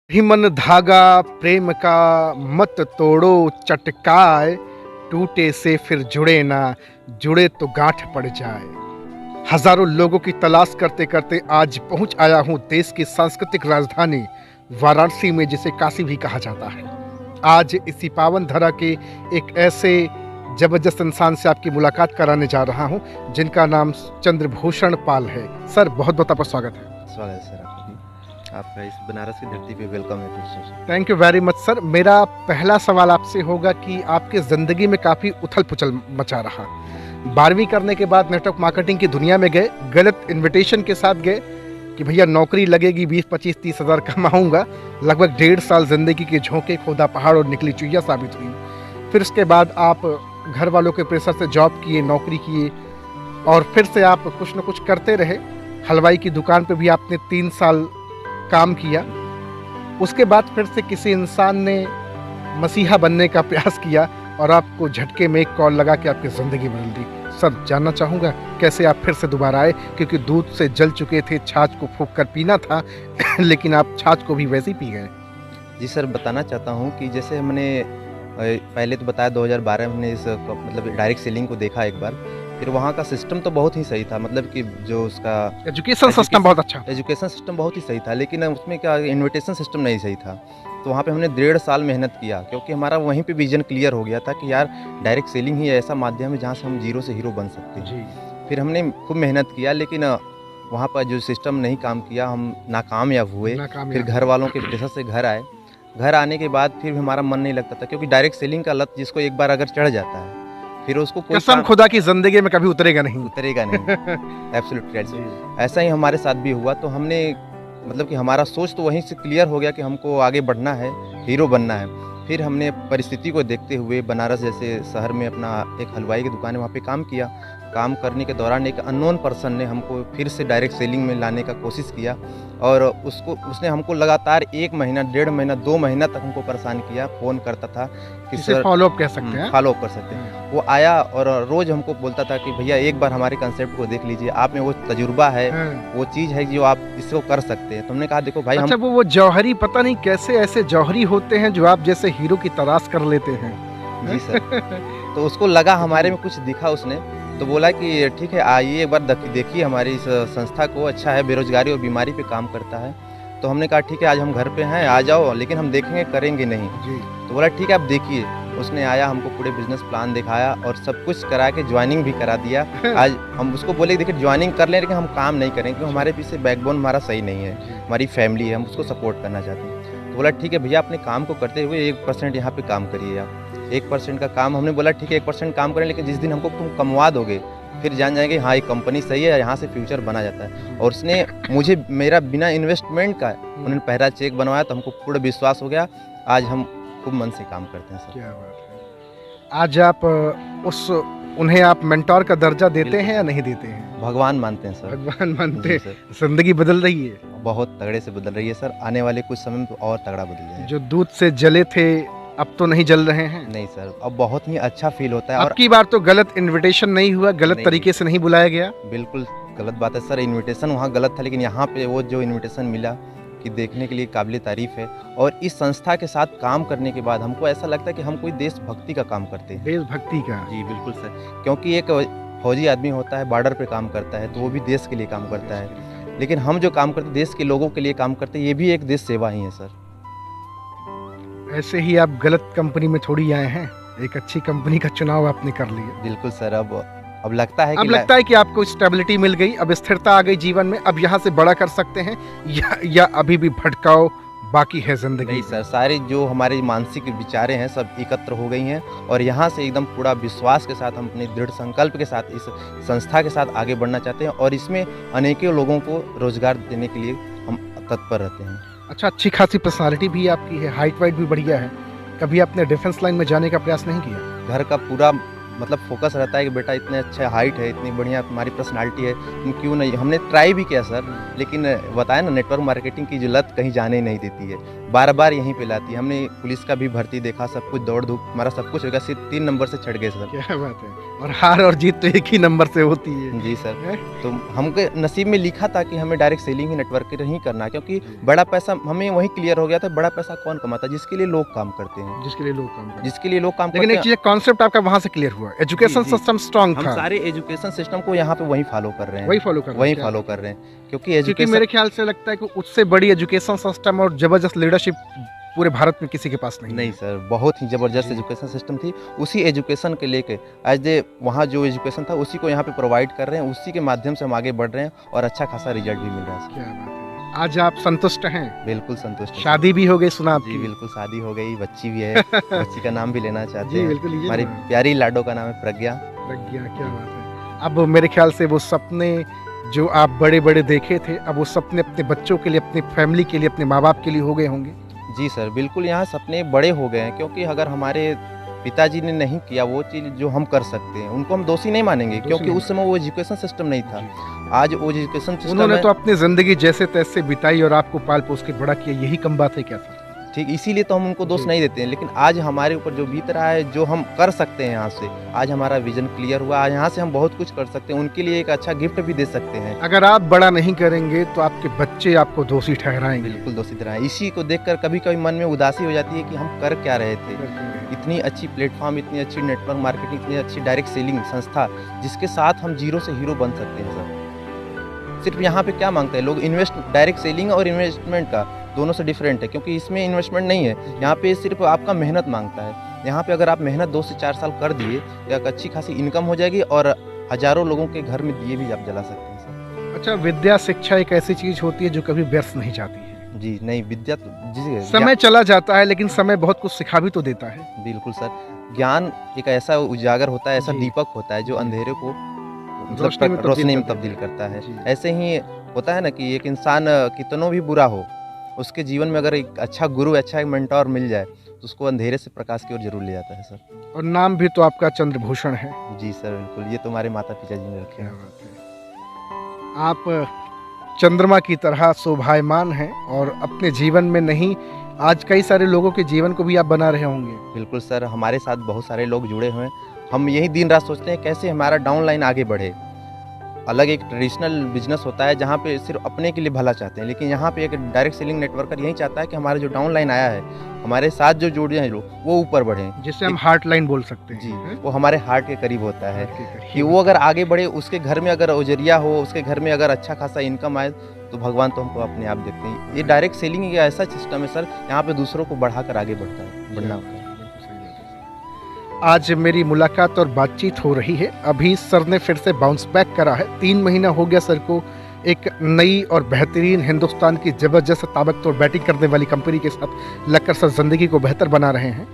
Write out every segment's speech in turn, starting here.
ही मन धागा प्रेम का मत तोड़ो चटकाए, टूटे से फिर जुड़े ना, जुड़े तो गांठ पड़ जाए। हजारों लोगों की तलाश करते करते आज पहुंच आया हूं देश की सांस्कृतिक राजधानी वाराणसी में, जिसे काशी भी कहा जाता है। आज इसी पावन धरा के एक ऐसे जबरदस्त इंसान से आपकी मुलाकात कराने जा रहा हूं जिनका नाम चंद्रभूषण पाल है। सर, बहुत बहुत आपका स्वागत है। स्वागत है सर आपका इस बनारस की धरती पे वेलकम है फिर से। Thank you very much sir. मेरा पहला सवाल आपसे होगा कि आपके ज़िंदगी में काफ़ी उथल पुथल मचा रहा। 12वीं करने के बाद नेटवर्क मार्केटिंग की दुनिया में गए, गलत इनविटेशन के साथ गए कि भैया नौकरी लगेगी, 20-25-30 हज़ार कमाऊँगा। लगभग 1.5 साल ज़िंदगी के झोंके, खोदा पहाड़ और निकली चुईया साबित हुई। फिर उसके बाद आप घर वालों के प्रेशर से जॉब किए, नौकरी किए और फिर से आप कुछ न कुछ करते रहे। हलवाई की दुकान पर भी आपने 3 साल काम किया। उसके बाद फिर से किसी इंसान ने मसीहा बनने का प्रयास किया और आपको झटके में एक कॉल लगा के आपकी ज़िंदगी बदल दी। सर, जानना चाहूँगा कैसे आप फिर से दोबारा आए, क्योंकि दूध से जल चुके थे, छाछ को फूंक कर पीना था लेकिन आप छाछ को भी वैसे ही पी गए। जी सर, बताना चाहता हूँ कि जैसे हमने पहले तो बताया 2012 में हमने इस मतलब डायरेक्ट सेलिंग को देखा एक बार। फिर वहाँ का सिस्टम तो बहुत ही सही था, मतलब कि जो उसका एजुकेशन सिस्टम बहुत अच्छा। एजुकेशन सिस्टम बहुत ही सही था, लेकिन उसमें क्या इनविटेशन सिस्टम नहीं सही था। तो वहाँ पे हमने 1.5 साल मेहनत किया, क्योंकि हमारा वहीं पे विजन क्लियर हो गया था कि यार डायरेक्ट सेलिंग ही ऐसा माध्यम है जहाँ से हम जीरो से हीरो बन सकते हैं जी। फिर हमने खूब मेहनत किया, लेकिन वहाँ पर जो सिस्टम नहीं काम किया, हम नाकामयाब हुए। फिर घर वालों के प्रेशर से घर आए। घर आने के बाद फिर भी हमारा मन नहीं लगता था, क्योंकि डायरेक्ट सेलिंग का लत जिसको एक बार अगर चढ़ जाता है फिर उसको कोई कसम खुदा की जिंदगी में कभी उतरेगा नहीं। उतरेगा नहीं। एब्सोल्युटली ऐसा ही हमारे साथ भी हुआ। तो हमने मतलब कि हमारा सोच तो वहीं से क्लियर हो गया कि हमको आगे बढ़ना है, हीरो बनना है। फिर हमने परिस्थिति को देखते हुए बनारस जैसे शहर में अपना एक हलवाई की दुकान है, वहाँ पे काम किया। काम करने के दौरान एक अननोन पर्सन ने हमको फिर से डायरेक्ट सेलिंग में लाने का कोशिश किया और उसने हमको लगातार 1 महीना, 1.5 महीना, 2 महीना तक हमको परेशान किया। फ़ोन करता था कि सर फॉलो अप कह सकते हैं। फॉलो अप कर सकते हैं। वो आया और रोज़ हमको बोलता था कि भैया एक बार हमारे कंसेप्ट को देख लीजिए, आप में वो तजुर्बा है, वो चीज़ है जो आप इसको कर सकते हैं। तो हमने कहा देखो भाई, अच्छा, हम वो जौहरी पता नहीं कैसे ऐसे जौहरी होते हैं जो आप जैसे हीरो की तलाश कर लेते हैं। जी सर। तो उसको लगा हमारे में कुछ दिखा उसने, तो बोला कि ठीक है आइए एक बार देखिए हमारी इस संस्था को, अच्छा है, बेरोजगारी और बीमारी पे काम करता है। तो हमने कहा ठीक है आज हम घर पे हैं, आ जाओ, लेकिन हम देखेंगे करेंगे नहीं। जी। तो बोला ठीक है आप देखिए। उसने आया, हमको पूरे बिजनेस प्लान दिखाया और सब कुछ करा के ज्वाइनिंग भी करा दिया। आज हम उसको बोले देखिए ज्वाइनिंग कर लें, लेकिन हम काम नहीं करें, क्योंकि हमारे पीछे बैकबोन हमारा सही नहीं है, हमारी फैमिली है, हम उसको सपोर्ट करना चाहते हैं। तो बोला ठीक है भैया अपने काम को करते हुए 1% यहाँ पे काम करिए आप। 1% का काम, हमने बोला ठीक है 1% काम करें, लेकिन जिस दिन हमको तुम कमवा दोगे फिर जान जाएंगे हाँ ये कंपनी सही है, यहाँ से फ्यूचर बना जाता है। और उसने मुझे मेरा बिना इन्वेस्टमेंट का उन्होंने पहला चेक बनवाया, तो हमको पूरा विश्वास हो गया। आज हम खूब मन से काम करते हैं सर। क्या बात है। आज आप उन्हें आप मेंटोर का दर्जा देते हैं या नहीं देते हैं? भगवान मानते हैं सर। भगवान मानते हैं। सर जिंदगी बदल रही है। बहुत तगड़े से बदल रही है सर, आने वाले कुछ समय में तो और तगड़ा बदल जाएगा। जो दूध से जले थे अब तो नहीं जल रहे हैं। नहीं सर, अब बहुत ही अच्छा फील होता है। और अब की बार तो गलत इनविटेशन नहीं हुआ, गलत नहीं, तरीके से नहीं बुलाया गया। बिल्कुल गलत बात है सर, इनविटेशन वहाँ गलत था, लेकिन यहाँ पे वो जो इनविटेशन मिला कि देखने के लिए काबिल तारीफ है। और इस संस्था के साथ काम करने के बाद हमको ऐसा लगता है कि हम कोई देशभक्ति का काम करते हैं। देशभक्ति का। जी बिल्कुल सर, क्योंकि एक फौजी आदमी होता है, बॉर्डर पे काम करता है, तो वो भी देश के लिए काम करता है। लेकिन हम जो काम करते हैं देश के लोगों के लिए काम करते हैं, ये भी एक देश सेवा ही है सर। ऐसे ही आप गलत कंपनी में थोड़ी आए हैं, एक अच्छी कंपनी का चुनाव आपने कर लिया। बिल्कुल सर, अब लगता है अब लगता है कि आपको स्टेबिलिटी मिल गई, अब स्थिरता आ गई जीवन में, अब यहाँ से बड़ा कर सकते हैं या अभी भी भटकाओ बाकी है जिंदगी? नहीं सर, सारे जो हमारे मानसिक विचारें हैं सब एकत्र हो गई हैं और यहाँ से एकदम पूरा विश्वास के साथ हम अपने दृढ़ संकल्प के साथ इस संस्था के साथ आगे बढ़ना चाहते हैं और इसमें अनेकों लोगों को रोजगार देने के लिए हम तत्पर रहते हैं। अच्छा, अच्छी खासी पर्सनालिटी भी आपकी है, हाइट वाइट भी बढ़िया है। कभी आपने डिफेंस लाइन में जाने का प्रयास नहीं किया? घर का पूरा मतलब फोकस रहता है कि बेटा इतने अच्छे हाइट है, इतनी बढ़िया तुम्हारी पर्सनालिटी है, तुम क्यों नहीं। हमने ट्राई भी किया सर, लेकिन बताया ना नेटवर्क मार्केटिंग की जो लत कहीं जाने ही नहीं देती है। बार बार यहीं पे लाती है। हमने पुलिस का भी भर्ती देखा, सब कुछ दौड़ धूप हमारा सब कुछ होगा, सिर्फ 3 नंबर से चढ़ गए सर। क्या बात है। और हार और जीत तो एक ही नंबर से होती है। जी सर। हैं? तो हमके नसीब में लिखा था कि हमें डायरेक्ट सेलिंग ही नेटवर्क नहीं करना, क्योंकि बड़ा पैसा हमें वही क्लियर हो गया था। बड़ा पैसा कौन कमाता है? जिसके लिए लोग काम करते हैं, जिसके लिए लोग काम करते हैं। जिसके लिए लोग काम लेकिन करते एक चीज कॉन्सेप्ट आपका वहां से क्लियर हुआ, एजुकेशन जी, जी। सिस्टम स्ट्रांग हम था, सारे एजुकेशन सिस्टम को यहाँ पे वही फॉलो कर रहे हैं, वही फॉलो कर रहे वही हैं। क्या फॉलो बात कर रहे हैं, क्योंकि है। क्योंकि एजुकेशन मेरे ख्याल से लगता है कि उससे बड़ी एजुकेशन सिस्टम और जबरदस्त लीडरशिप पूरे भारत में किसी के पास नहीं नहीं है। सर, बहुत ही ज़बरदस्त जी। एजुकेशन सिस्टम थी। उसी एजुकेशन के लेके आज दे वहाँ जो एजुकेशन था उसी को यहाँ पे प्रोवाइड कर रहे हैं, उसी के माध्यम से हम आगे बढ़ रहे हैं और अच्छा खासा रिजल्ट भी मिल रहा है सर। क्या बात है। आज आप संतुष्ट हैं? बिल्कुल संतुष्ट हैं सर। शादी भी हो गई सुना जी आपकी? बिल्कुल, शादी हो गई, बच्ची भी है। बच्ची का नाम भी लेना चाहते जी हैं। बिल्कुल, लीजिए हमारी ना। प्यारी लाडो का नाम है प्रज्ञा। प्रज्ञा, क्या बात है। अब मेरे ख्याल से वो सपने जो आप बड़े बड़े देखे थे, अब वो सपने अपने बच्चों के लिए, अपनी फैमिली के लिए, अपने माँ बाप के लिए हो गए होंगे। जी सर, बिल्कुल यहाँ सपने बड़े हो गए हैं, क्योंकि अगर हमारे पिताजी ने नहीं किया वो चीज़ जो हम कर सकते हैं, उनको हम दोषी नहीं मानेंगे, दोषी क्योंकि नहीं उस समय वो एजुकेशन सिस्टम नहीं था। आज वो एजुकेशन सिस्टम उन्होंने है। तो अपनी जिंदगी जैसे तैसे बिताई और आपको पाल पोस के बड़ा किया, यही कम बात है क्या सर? ठीक, इसीलिए तो हम उनको दोष जी। नहीं देते हैं, लेकिन आज हमारे ऊपर जो बीत रहा है, जो हम कर सकते हैं यहाँ से, आज हमारा विजन क्लियर हुआ, आज यहाँ से हम बहुत कुछ कर सकते हैं, उनके लिए एक अच्छा गिफ्ट भी दे सकते हैं। अगर आप बड़ा नहीं करेंगे तो आपके बच्चे आपको दोषी ठहराएंगे। बिल्कुल दोषी तरह है। इसी को देखकर कभी-कभी मन में उदासी हो जाती है कि हम कर क्या रहे थे। इतनी अच्छी प्लेटफॉर्म, इतनी अच्छी नेटवर्क मार्केटिंग, इतनी अच्छी डायरेक्ट सेलिंग संस्था, जिसके साथ हम जीरो से हीरो बन सकते हैं सर। सिर्फ यहाँ पे क्या मांगते हैं लोग? डायरेक्ट सेलिंग और इन्वेस्टमेंट का दोनों से डिफरेंट है, क्योंकि इसमें इन्वेस्टमेंट नहीं है। यहाँ पे सिर्फ आपका मेहनत मांगता है। यहाँ पे अगर आप मेहनत 2 से 4 साल कर दिए तो एक अच्छी खासी इनकम हो जाएगी और हजारों लोगों के घर में दिए भी आप जला सकते हैं सर। अच्छा, विद्या शिक्षा एक ऐसी चीज होती है जो कभी व्यर्थ नहीं जाती है। जी नहीं, विद्या तो जी समय चला जाता है लेकिन समय बहुत कुछ सिखा भी तो देता है। बिल्कुल सर, ज्ञान एक ऐसा उजागर होता है, ऐसा जी। दीपक होता है जो अंधेरे को रोशनी में रोशनी में कर तब्दील करता है। जी। ऐसे ही होता है ना कि एक इंसान कितनों भी बुरा हो, उसके जीवन में अगर एक अच्छा गुरु, अच्छा एक मेंटोर मिल जाए तो उसको अंधेरे से प्रकाश की ओर जरूर ले जाता है सर। और नाम भी तो आपका चंद्रभूषण है। जी सर बिल्कुल, ये तो हमारे माता पिता जी ने रखे क्या हैं। बात है। आप चंद्रमा की तरह शोभायमान हैं और अपने जीवन में नहीं, आज कई सारे लोगों के जीवन को भी आप बना रहे होंगे। बिल्कुल सर, हमारे साथ बहुत सारे लोग जुड़े हुए हैं। हम यही दिन रात सोचते हैं कैसे हमारा डाउन लाइन आगे बढ़े। अलग एक ट्रेडिशनल बिजनेस होता है जहाँ पे सिर्फ अपने के लिए भला चाहते हैं, लेकिन यहाँ पे एक डायरेक्ट सेलिंग नेटवर्कर यही चाहता है कि हमारा जो डाउन लाइन आया है, हमारे साथ जो जुड़े हैं लोग, वो ऊपर बढ़ें। जिसे हम हार्ट लाइन बोल सकते हैं। जी, हैं? वो हमारे हार्ट के करीब होता है हार्ट के करीब। कि वो अगर आगे बढ़े, उसके घर में अगर उजरिया हो, उसके घर में अगर अच्छा खासा इनकम आए, तो भगवान तो हमको अपने आप देखते हैं। ये डायरेक्ट सेलिंग एक ऐसा सिस्टम है सर, यहाँ पे दूसरों को बढ़ाकर आगे बढ़ना होता है। आज मेरी मुलाकात और बातचीत हो रही है। अभी सर ने फिर से बाउंस बैक करा है। 3 महीना हो गया सर को एक नई और बेहतरीन हिंदुस्तान की ज़बरदस्त ताबड़तोड़ बैटिंग करने वाली कंपनी के साथ लगकर सर ज़िंदगी को बेहतर बना रहे हैं।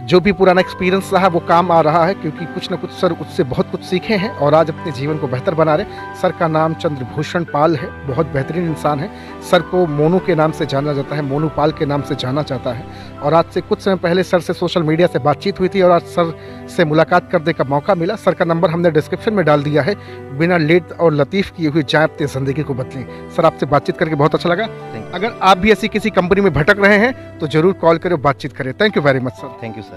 जो भी पुराना एक्सपीरियंस रहा वो काम आ रहा है, क्योंकि कुछ ना कुछ सर उससे बहुत कुछ सीखे हैं और आज अपने जीवन को बेहतर बना रहे। सर का नाम चंद्रभूषण पाल है, बहुत बेहतरीन इंसान है। सर को मोनू के नाम से जाना जाता है, मोनू पाल के नाम से जाना जाता है। और आज से कुछ समय पहले सर से सोशल मीडिया से बातचीत हुई थी और आज सर से मुलाकात करने का मौका मिला। सर का नंबर हमने डिस्क्रिप्शन में डाल दिया है। बिना लेट और लतीफ़ किए हुए जाएं अपनी ज़िंदगी को बदलें। सर आपसे बातचीत करके बहुत अच्छा लगा। अगर आप भी ऐसी किसी कंपनी में भटक रहे हैं तो ज़रूर कॉल करें, बातचीत करें। Thank you very much sir. Thank you sir.